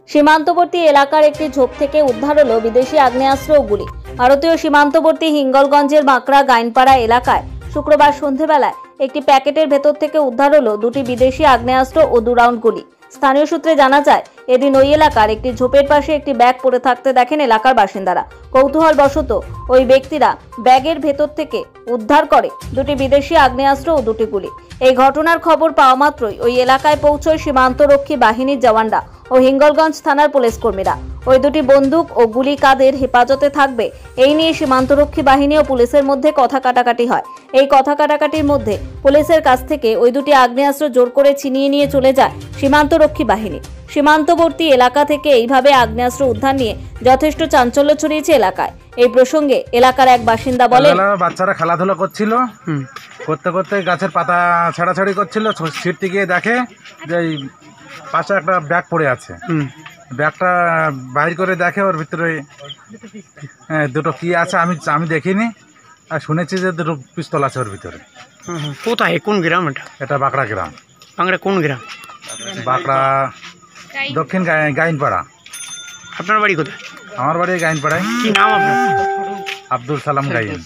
সীমান্তবর্তী এলাকার একটি ঝোপ থেকে উদ্ধার হলো বিদেশি আগ্নেয়াস্ত্র ও গুলি। ভারতীয় সীমান্তবর্তী হিঙ্গলগঞ্জের মাকড়া গাইনপাড়া এলাকায় শুক্রবার সন্ধেবেলায় একটি প্যাকেটের ভেতর থেকে উদ্ধার হলো দুটি বিদেশি আগ্নেয়াস্ত্র ও 2 রাউন্ড গুলি। স্থানীয় সূত্রে জানা যায়, এদিন ওই এলাকার একটি ঝোপের পাশে একটি ব্যাগ পড়ে থাকতে দেখেন এলাকার বাসিন্দারা। কৌতূহলবশত ওই ব্যক্তিরা ব্যাগের ভেতর থেকে উদ্ধার করে দুটি বিদেশি আগ্নেয়াস্ত্র ও 2টি গুলি। এই ঘটনার খবর পাওয়া মাত্রই ওই এলাকায় পৌঁছয় সীমান্তরক্ষী বাহিনীর জওয়ানরা ও হিঙ্গলগঞ্জ থানার পুলিশ কর্মীরা। ওই দুটি বন্দুক ও গুলি কাদের হেফাজতে থাকবে এই নিয়ে সীমান্তরক্ষী বাহিনী ও পুলিশের মধ্যে কথা কাটাকাটি হয়। এই কথা কাটাকাটির মধ্যে পুলিশের কাছ থেকে ওই দুটি আগ্নেয়াস্ত্র জোর করে ছিনিয়ে নিয়ে চলে যায় সীমান্তরক্ষী বাহিনী। সীমান্তবর্তী এলাকা থেকে এইভাবে আগ্নেয়াস্ত্র উদ্ধার নিয়ে যথেষ্ট চাঞ্চল্য ছড়িয়েছে এলাকায়। এই প্রসঙ্গে এলাকার এক বাসিন্দা বলেন, বাচ্চারা খেলাধুলা করছিল, করতে করতে গাছের পাতা ছাড়াছাড়ি করছিল, ছিটতে গিয়ে দেখে যে এই পাশে একটা ব্যাগ পড়ে আছে। ব্যাগটা বাইর করে দেখে ওর ভিতরে দুটো কি আছে আমি দেখিনি, আর শুনেছি যে 2টো পিস্তল আছে ওর ভিতরে। কোথায়, কোন গ্রাম এটা? এটা বাঁকড়া গ্রাম। বাঁকড়া কোন গ্রাম? বাঁকড়া দক্ষিণ গাইনপাড়া। আপনার বাড়ি কোথায়? আমার বাড়ি গাইনপাড়ায়। কি নাম আপনার? আব্দুল সালাম গাইন।